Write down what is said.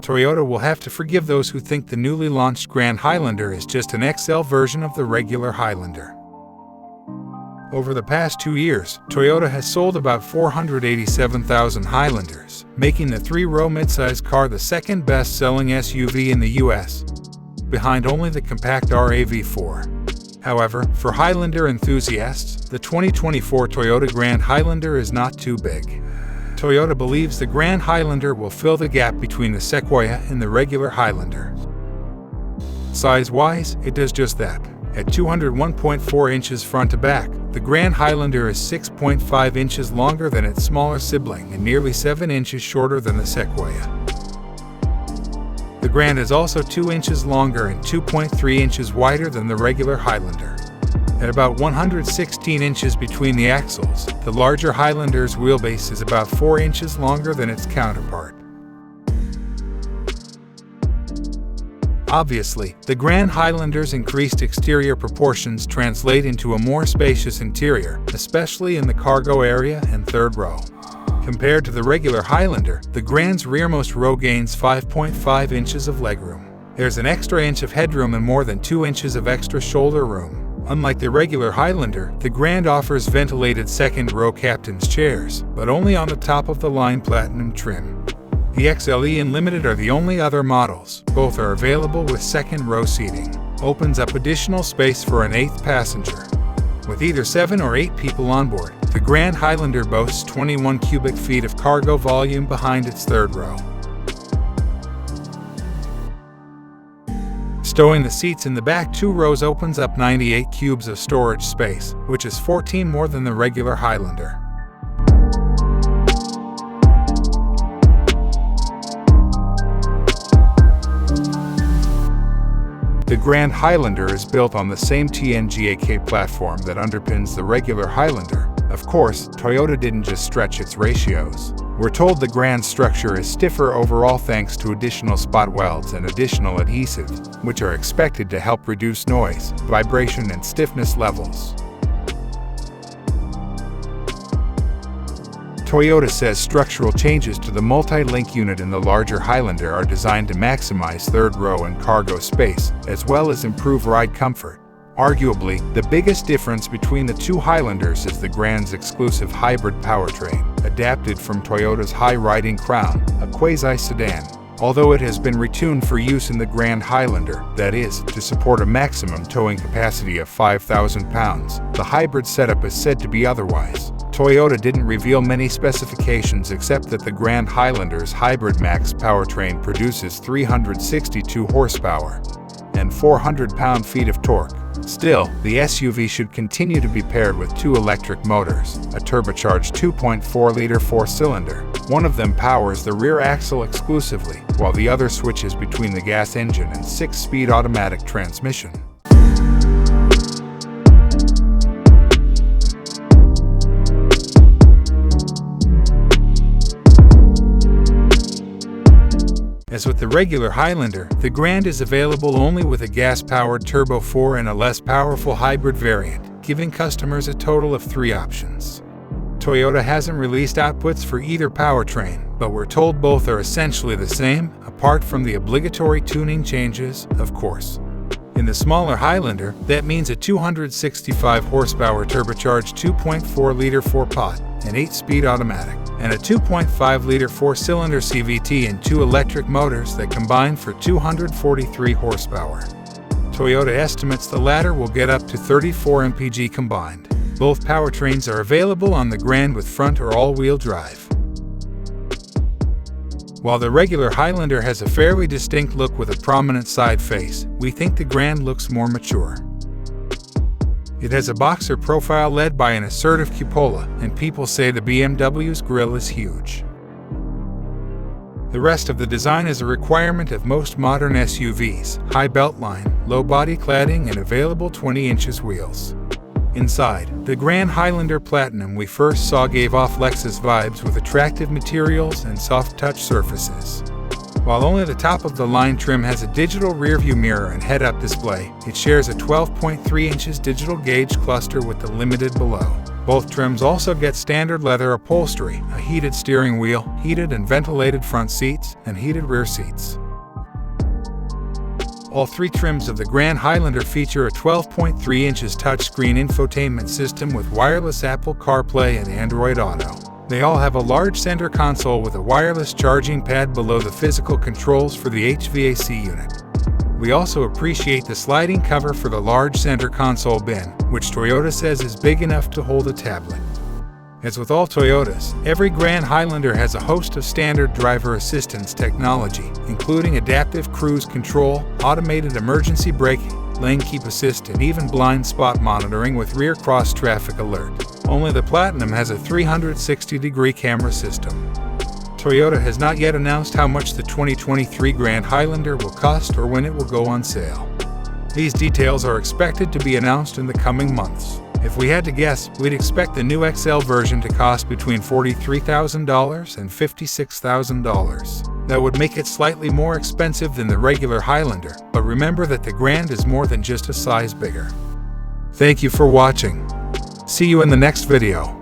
Toyota will have to forgive those who think the newly launched Grand Highlander is just an XL version of the regular Highlander. Over the past 2 years, Toyota has sold about 487,000 Highlanders, making the three-row midsize car the second best-selling SUV in the US, behind only the compact RAV4. However, for Highlander enthusiasts, the 2024 Toyota Grand Highlander is not too big. Toyota believes the Grand Highlander will fill the gap between the Sequoia and the regular Highlander. Size-wise, it does just that. At 201.4 inches front to back, the Grand Highlander is 6.5 inches longer than its smaller sibling and nearly 7 inches shorter than the Sequoia. The Grand is also 2 inches longer and 2.3 inches wider than the regular Highlander. At about 116 inches between the axles, the larger Highlander's wheelbase is about 4 inches longer than its counterpart. Obviously, the Grand Highlander's increased exterior proportions translate into a more spacious interior, especially in the cargo area and third row. Compared to the regular Highlander, the Grand's rearmost row gains 5.5 inches of legroom. There's an extra inch of headroom and more than 2 inches of extra shoulder room. Unlike the regular Highlander, the Grand offers ventilated second-row captain's chairs, but only on the top-of-the-line Platinum trim. The XLE and Limited are the only other models. Both are available with second-row seating. Opens up additional space for an 8th passenger. With either 7 or 8 people on board, the Grand Highlander boasts 21 cubic feet of cargo volume behind its third row. Stowing the seats in the back 2 rows opens up 98 cubes of storage space, which is 14 more than the regular Highlander. The Grand Highlander is built on the same TNGA-K platform that underpins the regular Highlander. Of course, Toyota didn't just stretch its ratios. We're told the Grand's structure is stiffer overall thanks to additional spot welds and additional adhesive, which are expected to help reduce noise, vibration, and stiffness levels. Toyota says structural changes to the multi-link unit in the larger Highlander are designed to maximize third row and cargo space, as well as improve ride comfort. Arguably, the biggest difference between the two Highlanders is the Grand's exclusive hybrid powertrain, adapted from Toyota's high-riding Crown, a quasi-sedan. Although it has been retuned for use in the Grand Highlander, that is, to support a maximum towing capacity of 5,000 pounds, the hybrid setup is said to be otherwise. Toyota didn't reveal many specifications except that the Grand Highlander's Hybrid Max powertrain produces 362 horsepower and 400 pound-feet of torque. Still, the SUV should continue to be paired with 2 electric motors, a turbocharged 2.4-liter 4-cylinder. One of them powers the rear axle exclusively, while the other switches between the gas engine and 6-speed automatic transmission. As with the regular Highlander, the Grand is available only with a gas-powered Turbo 4 and a less powerful hybrid variant, giving customers a total of 3 options. Toyota hasn't released outputs for either powertrain, but we're told both are essentially the same, apart from the obligatory tuning changes, of course. In the smaller Highlander, that means a 265 horsepower turbocharged 2.4-liter 4-pot and 8-speed automatic, and a 2.5-liter 4-cylinder CVT and 2 electric motors that combine for 243 horsepower. Toyota estimates the latter will get up to 34 mpg combined. Both powertrains are available on the Grand with front or all-wheel drive. While the regular Highlander has a fairly distinct look with a prominent side face, we think the Grand looks more mature. It has a boxer profile led by an assertive cupola, and people say the BMW's grille is huge. The rest of the design is a requirement of most modern SUVs: high beltline, low body cladding, and available 20 inches wheels. Inside, the Grand Highlander Platinum we first saw gave off Lexus vibes with attractive materials and soft-touch surfaces. While only the top-of-the-line trim has a digital rearview mirror and head-up display, it shares a 12.3 inches digital gauge cluster with the Limited below. Both trims also get standard leather upholstery, a heated steering wheel, heated and ventilated front seats, and heated rear seats. All three trims of the Grand Highlander feature a 12.3 inches touchscreen infotainment system with wireless Apple CarPlay and Android Auto. They all have a large center console with a wireless charging pad below the physical controls for the HVAC unit. We also appreciate the sliding cover for the large center console bin, which Toyota says is big enough to hold a tablet. As with all Toyotas, every Grand Highlander has a host of standard driver assistance technology, including adaptive cruise control, automated emergency braking, lane keep assist, and even blind spot monitoring with rear cross-traffic alert. Only the Platinum has a 360-degree camera system. Toyota has not yet announced how much the 2023 Grand Highlander will cost or when it will go on sale. These details are expected to be announced in the coming months. If we had to guess, we'd expect the new XL version to cost between $43,000 and $56,000. That would make it slightly more expensive than the regular Highlander, but remember that the Grand is more than just a size bigger. Thank you for watching. See you in the next video.